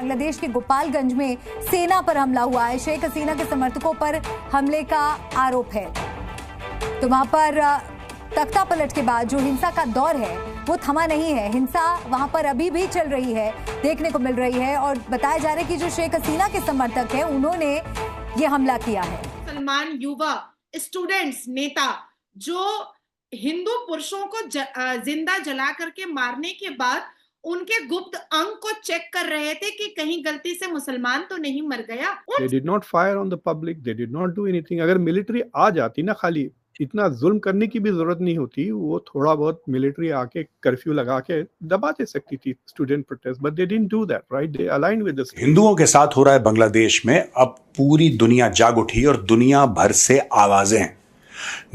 बांग्लादेश के गोपालगंज में सेना पर हमला हुआ है। शेख हसीना के समर्थकों पर हमले का आरोप है। तो वहां पर तख्ता पलट के बाद जो हिंसा का दौर है वो थमा नहीं है। हिंसा वहां पर अभी भी चल रही है, देखने को मिल रही है। और बताया जा रहा है कि जो शेख हसीना के समर्थक हैं उन्होंने ये हमला किया है। मुसलमान युवा स्टूडेंट्स नेता जो हिंदू पुरुषों को जिंदा जला करके मारने के बाद उनके गुप्त अंग को चेक कर रहे थे कि कहीं गलती से मुसलमान तो नहीं मर गया। They did not fire on the public, they did not do anything. अगर मिलिट्री आ जाती ना, खाली इतना जुल्म करने की भी जरूरत नहीं होती, वो थोड़ा बहुत मिलिट्री आके कर्फ्यू लगा के दबा दे सकती थी student protest, but they didn't do that, right? They aligned with this. हिंदुओं के साथ हो रहा है बांग्लादेश में, अब पूरी दुनिया जाग उठी और दुनिया भर से आवाजें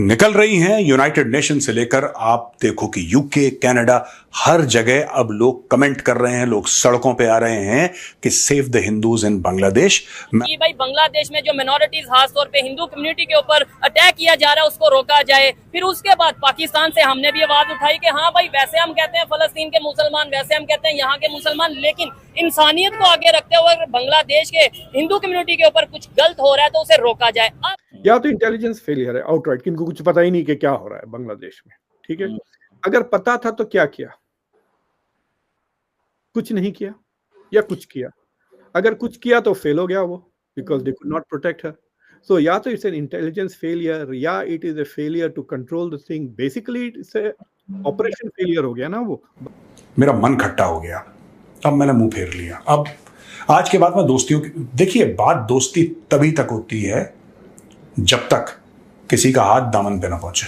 निकल रही हैं। यूनाइटेड नेशन से लेकर आप देखो कि यूके, कनाडा, हर जगह अब लोग कमेंट कर रहे हैं, लोग सड़कों पे आ रहे हैं कि सेव द हिंदूज इन बांग्लादेश। कि भाई बांग्लादेश में जो मिनोरिटीज खास तौर पे हिंदू कम्युनिटी के ऊपर अटैक किया जा रहा है उसको रोका जाए। फिर उसके बाद पाकिस्तान से हमने भी आवाज उठाई कि हाँ भाई वैसे हम कहते हैं फलस्तीन के मुसलमान, वैसे हम कहते हैं यहाँ के मुसलमान, लेकिन इंसानियत को आगे रखते हुए अगर बांग्लादेश के हिंदू कम्युनिटी के ऊपर कुछ गलत हो रहा है तो उसे रोका जाए। या तो इंटेलिजेंस फेलियर है आउटराइट, कि इनको कुछ पता ही नहीं कि क्या हो रहा है बांग्लादेश में, ठीक है। अगर पता था तो क्या किया? कुछ नहीं किया या कुछ किया? अगर कुछ किया तो फेल हो गया वो, because they could not protect her. So या तो इट्स एन इंटेलिजेंस फेलियर या it is a failure to control the thing. Basically it's a operation failure हो गया ना वो। मेरा मन खट्टा हो गया, अब मैंने मुंह फेर लिया। अब आज के बाद मैं दोस्तियों की, देखिए बात दोस्ती तभी तक होती है जब तक किसी का हाथ दामन पे ना पहुंचे,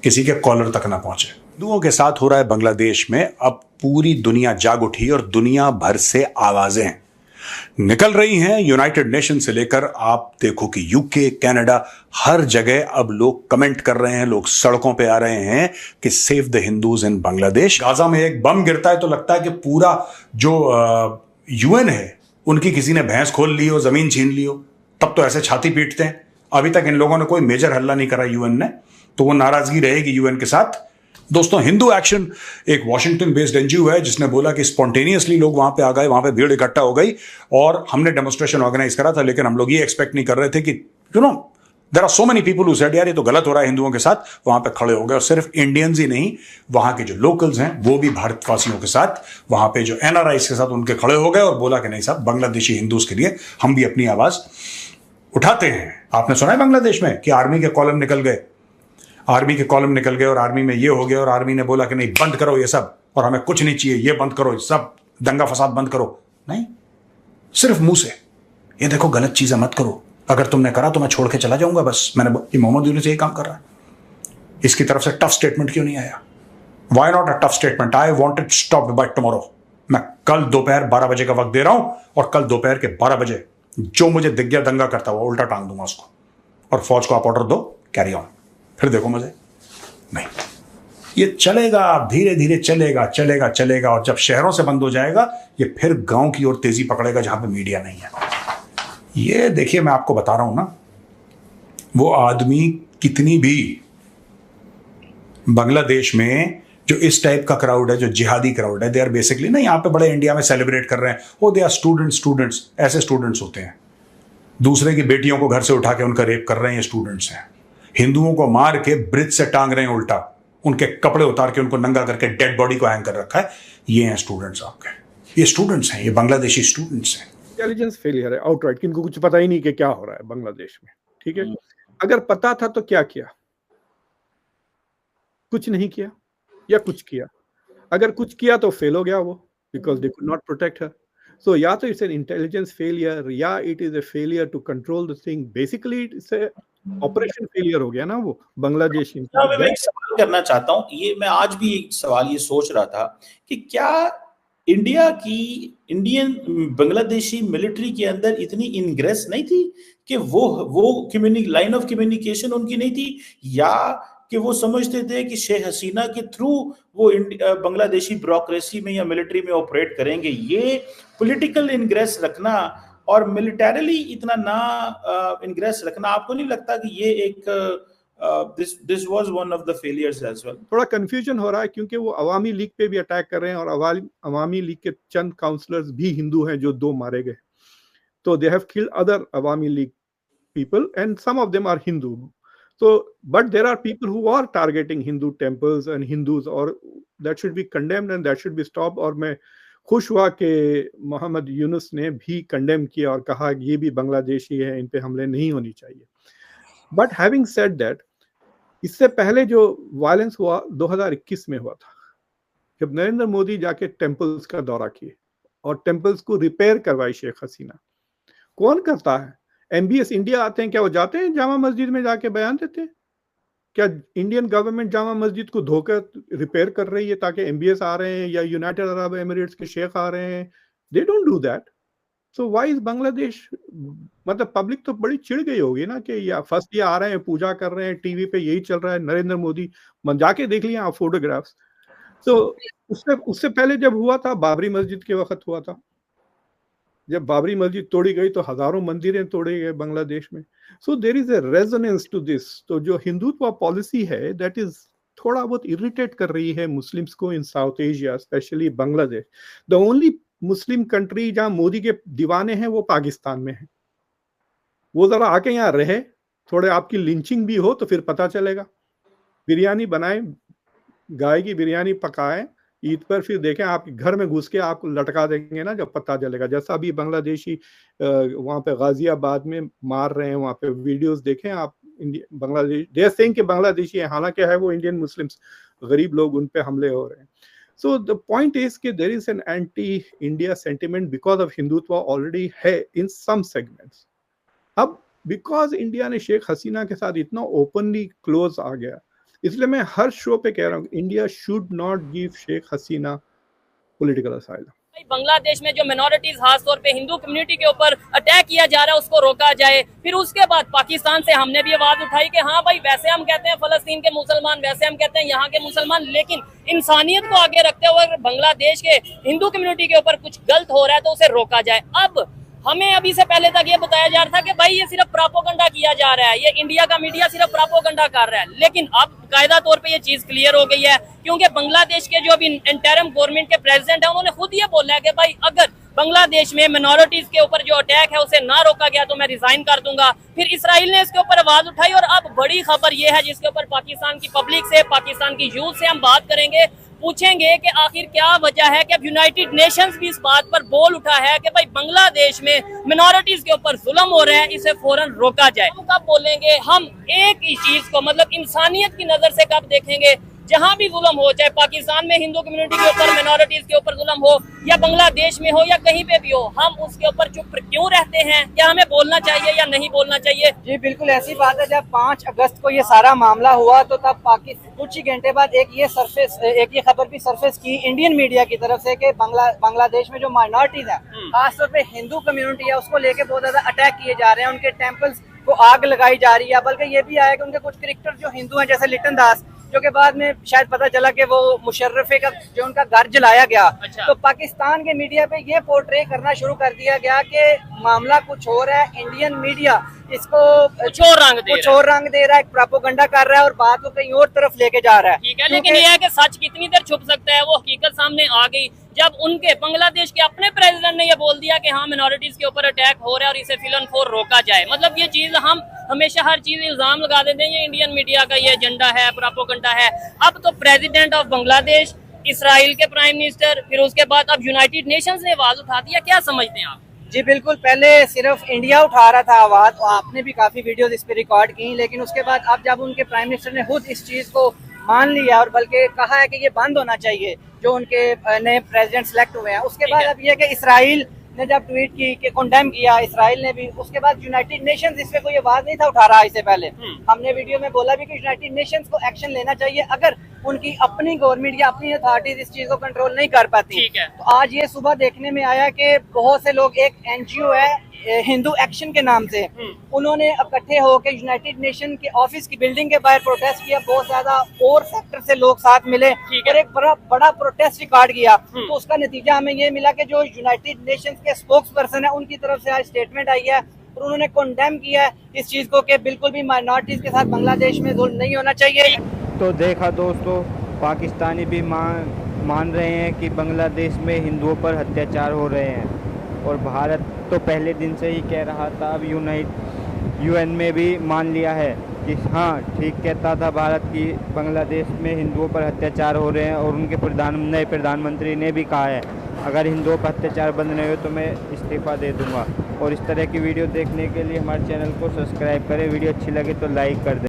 किसी के कॉलर तक ना पहुंचे। हिंदुओं के साथ हो रहा है बांग्लादेश में, अब पूरी दुनिया जाग उठी और दुनिया भर से आवाजें निकल रही हैं। यूनाइटेड नेशन से लेकर आप देखो कि यूके, कनाडा, हर जगह अब लोग कमेंट कर रहे हैं, लोग सड़कों पे आ रहे हैं कि save the Hindus in Bangladesh. Gaza में एक बम गिरता है तो लगता है कि पूरा जो यूएन है उनकी किसी ने भैंस खोल ली हो, जमीन छीन ली हो, तब तो ऐसे छाती पीटते हैं। अभी तक इन लोगों ने कोई मेजर हल्ला नहीं करा यूएन ने, तो वो नाराजगी रहेगी यूएन के साथ। दोस्तों, हिंदू एक्शन एक वॉशिंगटन बेस्ड एनजीओ है जिसने बोला कि स्पॉन्टेनियसली लोग वहां पे आ गए, वहां पे भीड़ इकट्ठा हो गई और हमने डेमोन्स्ट्रेशन ऑर्गेनाइज करा था। लेकिन हम लोग ये एक्सपेक्ट नहीं कर रहे थे कि there are so many people who said यार ये तो गलत हो रहा है हिंदुओं के साथ, वहां पे खड़े हो गए। और सिर्फ इंडियंस ही नहीं, वहां के जो लोकल्स हैं वो भी भारतवासियों के साथ, वहां पे जो एनआरआईज के साथ उनके खड़े हो गए और बोला कि नहीं साहब, बांग्लादेशी हिंदूज के लिए हम भी अपनी आवाज उठाते हैं। आपने सुना है बांग्लादेश में कि आर्मी के कॉलम निकल गए, आर्मी के कॉलम निकल गए और आर्मी में ये हो गया और आर्मी ने बोला कि नहीं बंद करो ये सब और हमें कुछ नहीं चाहिए, ये बंद करो, सब दंगा फसाद बंद करो। नहीं, सिर्फ मुंह से ये देखो गलत चीजें मत करो, अगर तुमने करा तो मैं छोड़ के चला जाऊंगा बस। मैंने मोहम्मद यूनुस यही काम कर रहा है, इसकी तरफ से टफ स्टेटमेंट क्यों नहीं आया? Why not a tough statement? I want it stop by tomorrow. मैं कल दोपहर 12 बजे का वक्त दे रहा हूं और कल दोपहर के 12 बजे जो मुझे दिख गया दंगा करता हुआ उल्टा टांग दूंगा उसको, और फौज को आप ऑर्डर दो, कैरी ऑन, फिर देखो मजे। नहीं, ये चलेगा, धीरे धीरे चलेगा चलेगा चलेगा, और जब शहरों से बंद हो जाएगा ये फिर गांव की ओर तेजी पकड़ेगा जहां पे मीडिया नहीं है। ये देखिए, मैं आपको बता रहा हूं ना, वो आदमी कितनी भी बांग्लादेश में जो इस टाइप का क्राउड है, जो जिहादी क्राउड है, दे आर बेसिकली ना, यहाँ पे बड़े इंडिया में सेलिब्रेट कर रहे हैं, वो दे आर स्टूडेंट्स। ऐसे स्टूडेंट्स होते हैं, दूसरे की बेटियों को घर से उठा के उनका रेप कर रहे हैं, ये स्टूडेंट्स हैं। हिंदुओं को मार के ब्रिज से टांग रहे हैं उल्टा, उनके कपड़े उतार के उनको नंगा करके डेड बॉडी को हैंग कर रखा है। ये हैं स्टूडेंट्स आपके, ये स्टूडेंट्स हैं, ये बांग्लादेशी स्टूडेंट्स हैं। इंटेलिजेंस फेलियर है आउटराइट, कि इनको कुछ पता ही नहीं कि क्या हो रहा है बांग्लादेश में, ठीक है। अगर पता था तो क्या किया? कुछ नहीं किया या कुछ किया? अगर कुछ किया तो फेल हो गया वो, because they could not protect her. So या तो इट्स एन इंटेलिजेंस फेलियर या it is a failure to control the thing. Basically it's a operation failure हो गया ना वो बांग्लादेश। मैं एक सवाल करना चाहता हूँ, ये मैं आज भी एक सवाल ये सोच रहा था कि क्या इंडियन बांग्लादेशी मिलिट्री के अंदर इतनी इनग्रेस नहीं थी कि वो लाइन ऑफ कम्युनिकेशन उनकी नहीं थी, या कि वो समझते थे कि शेख हसीना के थ्रू वो बांग्लादेशी ब्यूरोक्रेसी में या मिलिट्री में ऑपरेट करेंगे। ये पॉलिटिकल इनग्रेस रखना और मिलिटरीली इतना ना इनग्रेस रखना, आपको नहीं लगता कि ये एक this was one of the failures as well. थोड़ा कंफ्यूजन हो रहा है क्योंकि वो अवामी लीग पे भी अटैक कर रहे हैं और अवामी लीग के चंद काउंसलर्स भी हिंदू हैं जो 2 मारे गए. तो they have killed other Awami League people and some of them are Hindu. So but there are people who are targeting Hindu temples and Hindus और that should be condemned and that should be stopped. और मैं खुश हुआ कि मोहम्मद यूनुस ने भी condemn किया और कहा ये भी बांग्लादेशी है, इन पे हमले नहीं होनी चाहिए. बट हैविंग सेड दैट, इससे पहले जो वायलेंस हुआ 2021 में हुआ था, जब नरेंद्र मोदी जाके टेम्पल्स का दौरा किए और टेम्पल्स को रिपेयर करवाई शेख हसीना. कौन करता है? MBS इंडिया आते हैं क्या? वो जाते हैं जामा मस्जिद में जाके बयान देते हैं क्या? इंडियन गवर्नमेंट जामा मस्जिद को धोकर रिपेयर कर रही है ताकि MBS आ रहे हैं या यूनाइटेड अरब एमिरेट्स के शेख आ रहे हैं? They don't do that. So why is Bangladesh, मतलब पब्लिक तो बड़ी चिढ़ गई होगी ना कि या फर्स्ट ये आ रहे हैं, पूजा कर रहे हैं, टीवी पे यही चल रहा है, नरेंद्र मोदी, जाके देख लिया आप फोटोग्राफ्स. तो उससे पहले जब हुआ था, बाबरी मस्जिद के वक्त हुआ था, जब बाबरी मस्जिद तोड़ी गई तो हजारों मंदिरें तोड़े गए बांग्लादेश में. So there is a resonance to this. तो जो हिंदुत्व पॉलिसी है दैट इज थोड़ा बहुत इरिटेट कर रही है मुस्लिम्स को in South Asia, especially Bangladesh. The only Muslim country जहां मोदी के दीवाने हैं वो पाकिस्तान में है. वो जरा आके यहाँ रहे, थोड़े आपकी लिंचिंग भी हो तो फिर पता चलेगा. बिरयानी बनाए, गाय की बिरयानी पकाएं ईद पर, फिर देखें आपके घर में घुस के आपको लटका देंगे ना जब पता चलेगा. जैसा अभी बांग्लादेशी वहां पे गाजियाबाद में मार रहे हैं, वहां पे वीडियोस देखें आप. बांग्लादेश दे आर सेइंग कि बांग्लादेशी है, हालांकि है वो इंडियन मुस्लिम्स, गरीब लोग, उन पे हमले हो रहे हैं. So the point is कि there is an anti-India sentiment because of Hindutva already है in some segments. अब because इंडिया ने शेख हसीना के साथ इतना openly close आ गया, इसलिए मैं हर शो पे कह रहा हूँ India should not give Sheikh Hasina political asylum. Bangladesh में जो मिनोरिटीज, खासतौर पे हिंदू कम्युनिटी के ऊपर अटैक किया जा रहा है उसको रोका जाए. फिर उसके बाद पाकिस्तान से हमने भी आवाज उठाई कि हाँ भाई, वैसे हम कहते हैं फलस्तीन के मुसलमान, वैसे हम कहते हैं यहाँ के मुसलमान, लेकिन इंसानियत को आगे रखते हुए अगर बांग्लादेश के हिंदू कम्युनिटी के ऊपर कुछ गलत हो रहा है तो उसे रोका जाए. अब हमें अभी से पहले तक ये बताया जा रहा था कि भाई ये सिर्फ प्रोपोगंडा किया जा रहा है, ये इंडिया का मीडिया सिर्फ प्रोपोगंडा कर रहा है. लेकिन अब कायदा तौर पे ये चीज क्लियर हो गई है, क्योंकि बांग्लादेश के जो अभी इंटरिम गवर्नमेंट के प्रेसिडेंट है उन्होंने खुद ये बोला है कि भाई अगर बांग्लादेश में मिनोरिटीज के ऊपर जो अटैक है उसे ना रोका गया तो मैं रिजाइन कर दूंगा. फिर इसराइल ने इसके ऊपर आवाज उठाई और अब बड़ी खबर ये है जिसके ऊपर पाकिस्तान की पब्लिक से, पाकिस्तान की यूथ से हम बात करेंगे, पूछेंगे कि आखिर क्या वजह है कि अब यूनाइटेड नेशंस भी इस बात पर बोल उठा है कि भाई बांग्लादेश में मिनोरिटीज के ऊपर जुल्म हो रहा है, इसे फौरन रोका जाए. हम कब बोलेंगे, हम एक ही चीज को मतलब इंसानियत की नजर से कब देखेंगे, जहां भी जुल्म हो, चाहे पाकिस्तान में हिंदू कम्युनिटी के ऊपर, मिनोरिटीज के ऊपर जुल्म हो, या बांग्लादेश में हो, या कहीं पे भी हो, हम उसके ऊपर चुप क्यों रहते हैं? क्या हमें बोलना चाहिए या नहीं बोलना चाहिए? जी बिल्कुल ऐसी बात है. जब 5 अगस्त को ये सारा मामला हुआ तो तब पाकिस्तान कुछ ही घंटे बाद एक ये खबर भी सरफेस की इंडियन मीडिया की तरफ से कि बांग्लादेश में जो माइनॉरिटीज है, खासतौर पे हिंदू कम्युनिटी है, उसको लेके बहुत ज्यादा अटैक किए जा रहे हैं, उनके टेम्पल्स को आग लगाई जा रही है. बल्कि ये भी आया कि उनके कुछ क्रिकेटर जो हिंदू हैं, जैसे लिटन दास, जो के बाद में शायद पता चला कि वो मुशर्रफे का जो उनका घर जलाया गया. अच्छा। तो पाकिस्तान के मीडिया पे ये पोर्ट्रे करना शुरू कर दिया गया कि मामला कुछ और है, इंडियन मीडिया इसको कुछ और रंग दे रहा है, प्रोपेगेंडा कर रहा है और बात को कहीं और तरफ लेके जा रहा है. ठीक है, लेकिन ये है कि सच कितनी देर छुप सकता है? वो हकीकत सामने आ गई जब उनके बांग्लादेश के अपने प्रेसिडेंट ने ये बोल दिया कि हाँ मिनोरिटीज के ऊपर अटैक हो रहा है और इसे फिलन फोर रोका जाए. मतलब ये चीज हम हमेशा हर चीज इल्जाम लगा देते हैं, ये इंडियन मीडिया का ये एजेंडा है, प्रोपेगेंडा है. अब तो प्रेसिडेंट ऑफ बांग्लादेश, इसराइल के प्राइम मिनिस्टर, फिर उसके बाद अब यूनाइटेड नेशंस ने आवाज उठा दिया. क्या समझते हैं आप? जी बिल्कुल, पहले सिर्फ इंडिया उठा रहा था आवाज, आपने भी काफी वीडियोस इस पे रिकॉर्ड की, लेकिन उसके बाद अब जब उनके प्राइम मिनिस्टर ने खुद इस चीज को मान लिया और बल्कि कहा है कि ये बंद होना चाहिए जो उनके नए प्रेसिडेंट सेलेक्ट हुए हैं, उसके बाद अब ये कि इसराइल ने जब ट्वीट की कि कंडेम किया इसराइल ने भी, उसके बाद यूनाइटेड नेशंस इस पे कोई आवाज नहीं था उठा रहा. इससे पहले हमने वीडियो में बोला भी कि यूनाइटेड नेशंस को एक्शन लेना चाहिए अगर उनकी अपनी गवर्नमेंट या अपनी अथॉरिटीज इस चीज को कंट्रोल नहीं कर पाती. तो आज ये सुबह देखने में आया कि बहुत से लोग, एक NGO है हिंदू एक्शन के नाम से, उन्होंने इकट्ठे होकर यूनाइटेड नेशन के ऑफिस की बिल्डिंग के बाहर प्रोटेस्ट किया. बहुत ज्यादा और सेक्टर से लोग साथ मिले और एक बड़ा प्रोटेस्ट रिकॉर्ड किया. तो उसका नतीजा हमें ये मिला कि जो यूनाइटेड नेशंस के स्पोक्स पर्सन है उनकी तरफ से आज स्टेटमेंट आई है और उन्होंने कंडेम किया है इस चीज़ को कि बिल्कुल भी माइनॉरिटीज़ के साथ बांग्लादेश में जुल्म नहीं होना चाहिए। तो देखा दोस्तों, पाकिस्तानी भी मान रहे हैं कि बांग्लादेश में हिंदुओं पर अत्याचार हो रहे हैं, और भारत तो पहले दिन से ही कह रहा था, अब यूएन में भी मान लिया है कि हाँ ठीक कहता था भारत की बांग्लादेश में हिंदुओं पर अत्याचार हो रहे हैं। और उनके नए प्रधानमंत्री ने भी कहा है अगर हिंदुओं पर अत्याचार बंद नहीं हो तो मैं इस्तीफ़ा दे दूंगा। और इस तरह की वीडियो देखने के लिए हमारे चैनल को सब्सक्राइब करें, वीडियो अच्छी लगे तो लाइक कर दें।